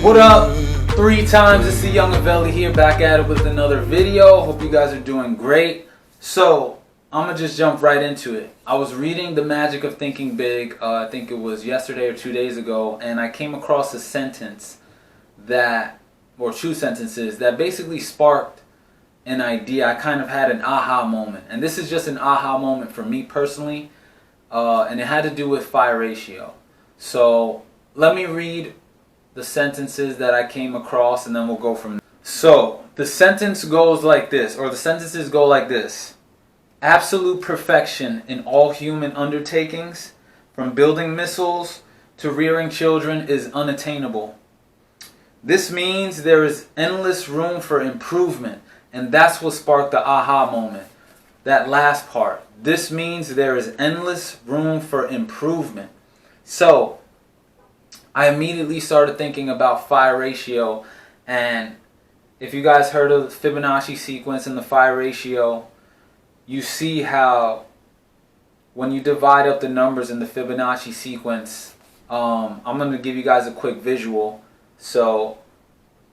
What up? 3 times, it's the Yungavelle here, back at it with another video. Hope you guys are doing great. So, I'm gonna just jump right into it. I was reading The Magic of Thinking Big, I think it was yesterday or 2 days ago, and I came across a sentence or 2 sentences, that basically sparked an idea. I kind of had an aha moment, and this is just an aha moment for me personally, and it had to do with PHI ratio. So, let me read the sentences that I came across, and then we'll go from there. So, the sentence goes like this, or the sentences go like this. Absolute perfection in all human undertakings, from building missiles to rearing children, is unattainable. This means there is endless room for improvement, and that's what sparked the aha moment. That last part. This means there is endless room for improvement. So, I immediately started thinking about PHI ratio, and if you guys heard of the Fibonacci sequence and the PHI ratio, you see how when you divide up the numbers in the Fibonacci sequence, I'm going to give you guys a quick visual. So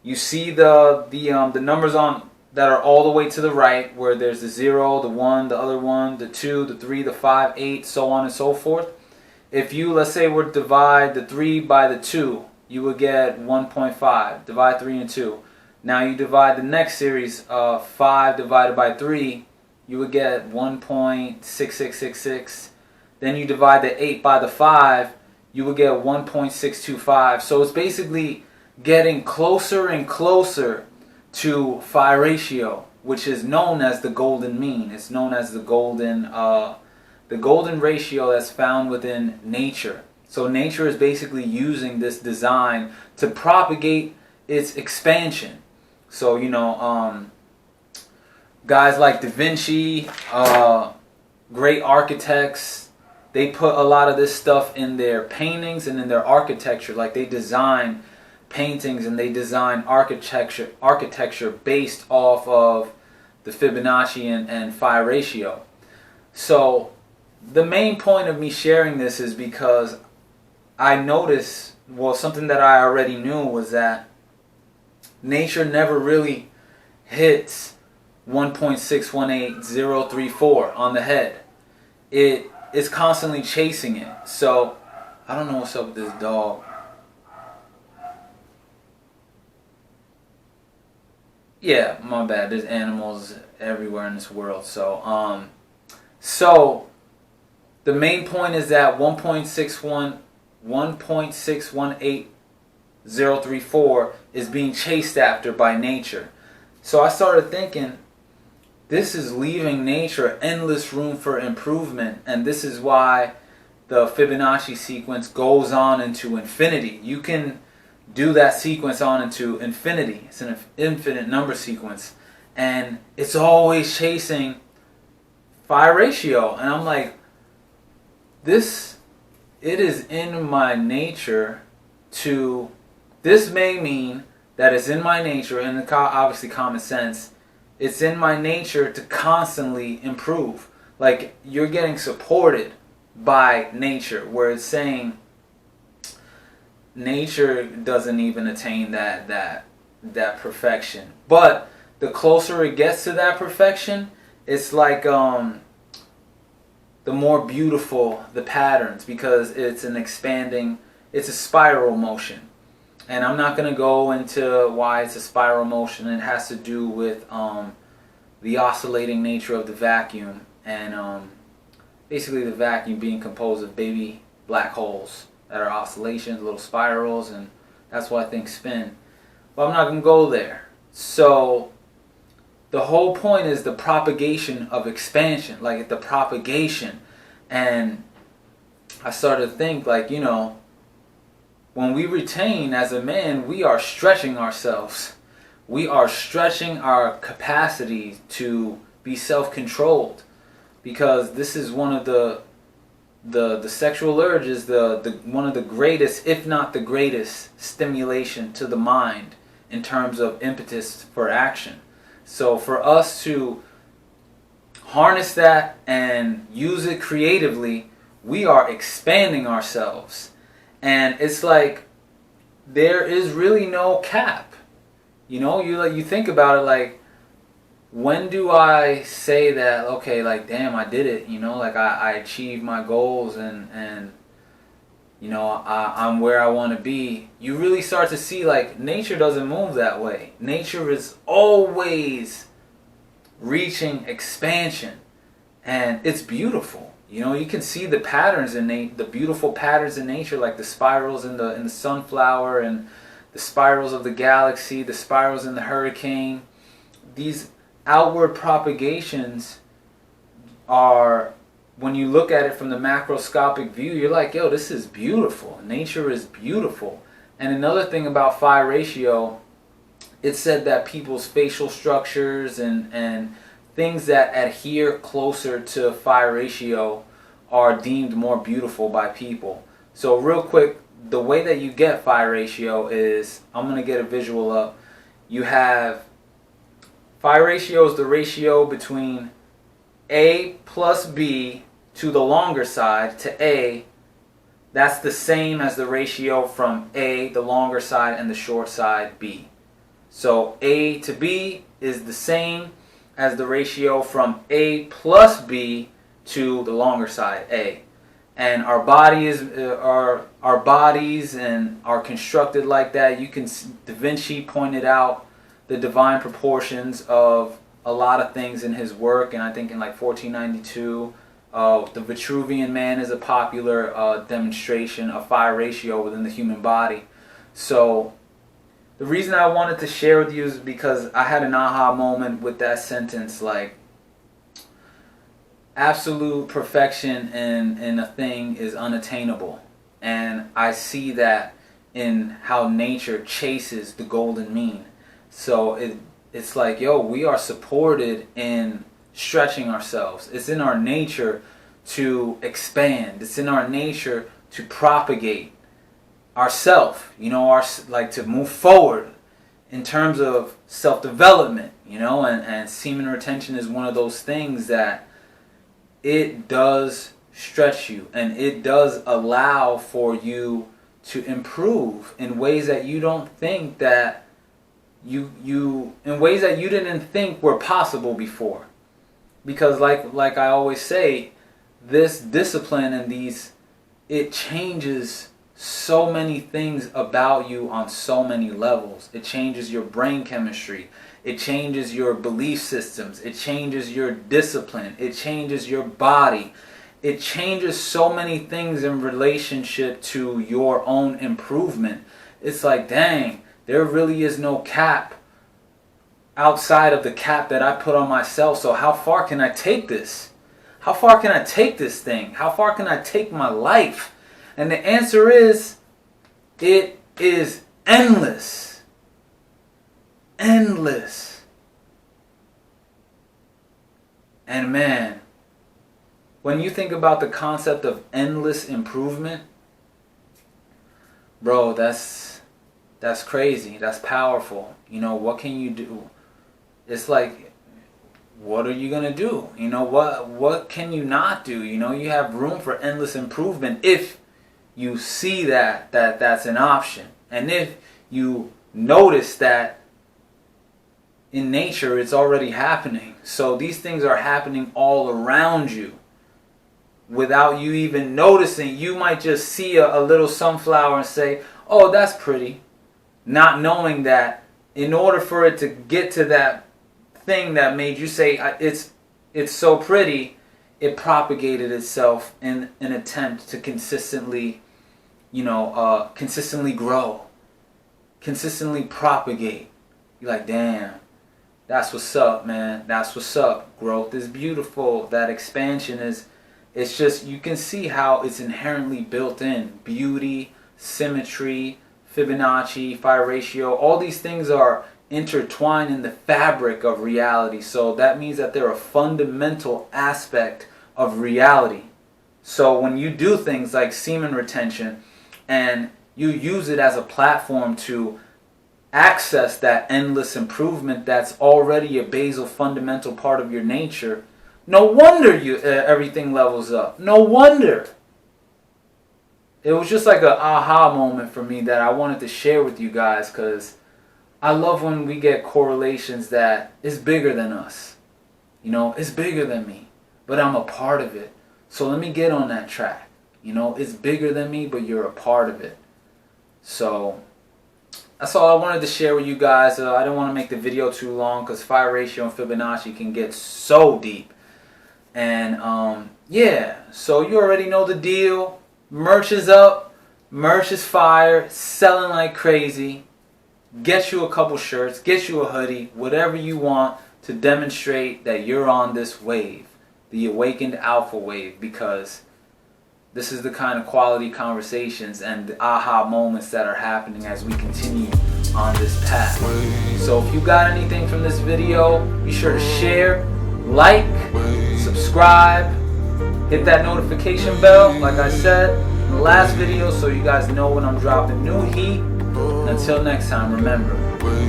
you see the numbers that are all the way to the right, where there's the 0, the 1, the other 1, the 2, the 3, the 5, 8, so on and so forth. If you, let's say, were to divide the 3 by the 2, you would get 1.5. Divide 3 and 2. Now you divide the next series, 5 divided by 3, you would get 1.6666. Then you divide the 8 by the 5, you would get 1.625. So it's basically getting closer and closer to PHI ratio, which is known as the golden mean. It's known as the golden ratio that's found within nature. So nature is basically using this design to propagate its expansion. So, you know, guys like Da Vinci, great architects, they put a lot of this stuff in their paintings and in their architecture. Like, they design paintings and they design architecture based off of the Fibonacci and PHI ratio. So the main point of me sharing this is because I noticed, well, something that I already knew was that nature never really hits 1.618034 on the head. It is constantly chasing it. So I don't know what's up with this dog. Yeah, my bad. There's animals everywhere in this world. So the main point is that 1.618034 is being chased after by nature. So I started thinking, this is leaving nature endless room for improvement, and this is why the Fibonacci sequence goes on into infinity. You can do that sequence on into infinity. It's an infinite number sequence, and it's always chasing PHI ratio. And I'm like, it is in my nature to, this may mean that it's in my nature, and obviously common sense, it's in my nature to constantly improve. Like, you're getting supported by nature, where it's saying nature doesn't even attain that perfection. But the closer it gets to that perfection, it's like the more beautiful the patterns, because it's it's a spiral motion. And I'm not going to go into why it's a spiral motion. It has to do with the oscillating nature of the vacuum, and basically the vacuum being composed of baby black holes that are oscillations, little spirals, and that's why things spin. But I'm not going to go there. So the whole point is the propagation of expansion, like the propagation. And I started to think, like, you know, when we retain as a man, we are stretching ourselves. We are stretching our capacity to be self-controlled, because this is one of the sexual urge is one of the greatest, if not the greatest, stimulation to the mind in terms of impetus for action. So for us to harness that and use it creatively, we are expanding ourselves. And it's like there is really no cap. You know, you think about it, like, when do I say that, okay, like, damn, I did it, you know, like, I achieved my goals, and you know, I'm where I want to be. You really start to see, like, nature doesn't move that way. Nature is always reaching expansion, and it's beautiful. You know, you can see the patterns in the beautiful patterns in nature, like the spirals in the sunflower, and the spirals of the galaxy, the spirals in the hurricane. These outward propagations are, when you look at it from the macroscopic view, you're like, yo, this is beautiful. Nature is beautiful. And another thing about PHI ratio, it said that people's facial structures and things that adhere closer to PHI ratio are deemed more beautiful by people. So real quick, the way that you get PHI ratio is, I'm going to get a visual up. You have, PHI ratio is the ratio between A plus B to the longer side to A. That's the same as the ratio from A, the longer side, and the short side, B. So A to B is the same as the ratio from A plus B to the longer side, A. And our bodies and are constructed like that. You can, Da Vinci pointed out the divine proportions of a lot of things in his work, and I think in like 1492, the Vitruvian Man is a popular demonstration of PHI ratio within the human body. So the reason I wanted to share with you is because I had an aha moment with that sentence, like, absolute perfection in a thing is unattainable. And I see that in how nature chases the golden mean. So it's like, yo, we are supported in stretching ourselves. It's in our nature to expand. It's in our nature to propagate ourself, you know, like to move forward in terms of self-development, you know, and semen retention is one of those things that it does stretch you, and it does allow for you to improve in ways that you don't think that in ways that you didn't think were possible before. Because like I always say, this discipline and it changes so many things about you on so many levels. It changes your brain chemistry. It changes your belief systems. It changes your discipline. It changes your body. It changes so many things in relationship to your own improvement. It's like, dang, there really is no cap outside of the cap that I put on myself. So how far can I take this? How far can I take this thing? How far can I take my life? And the answer is, it is endless. Endless. And man, when you think about the concept of endless improvement, bro, that's crazy. That's powerful. You know, what can you do? It's like, what are you gonna do? You know, what can you not do? You know, you have room for endless improvement if you see that that's an option, and if you notice that in nature it's already happening. So these things are happening all around you without you even noticing. You might just see a little sunflower and say, oh, that's pretty, not knowing that in order for it to get to that thing that made you say it's so pretty, it propagated itself in an attempt to consistently, you know, consistently grow, consistently propagate. You're like, damn, that's what's up, man. That's what's up. Growth is beautiful. That expansion is, it's just, you can see how it's inherently built in. Beauty, symmetry, Fibonacci, PHI ratio, all these things are intertwined in the fabric of reality. So that means that they're a fundamental aspect of reality. So when you do things like semen retention and you use it as a platform to access that endless improvement that's already a basal fundamental part of your nature, no wonder everything levels up. No wonder. it was just like a aha moment for me that I wanted to share with you guys, because I love when we get correlations that is bigger than us. You know, it's bigger than me, but I'm a part of it. So let me get on that track. You know, it's bigger than me, but you're a part of it. So that's all I wanted to share with you guys. I didn't want to make the video too long because PHI ratio and Fibonacci can get so deep. And yeah, so you already know the deal. Merch is up. Merch is fire. Selling like crazy. Get you a couple shirts. Get you a hoodie. Whatever you want to demonstrate that you're on this wave. The awakened alpha wave. Because this is the kind of quality conversations and the aha moments that are happening as we continue on this path. So if you got anything from this video, be sure to share, like, subscribe, hit that notification bell like I said in the last video so you guys know when I'm dropping new heat. And until next time, remember,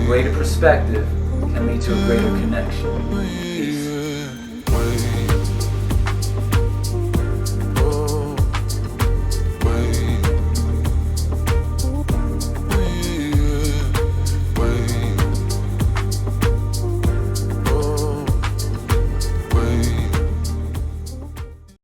greater perspective can lead to a greater connection.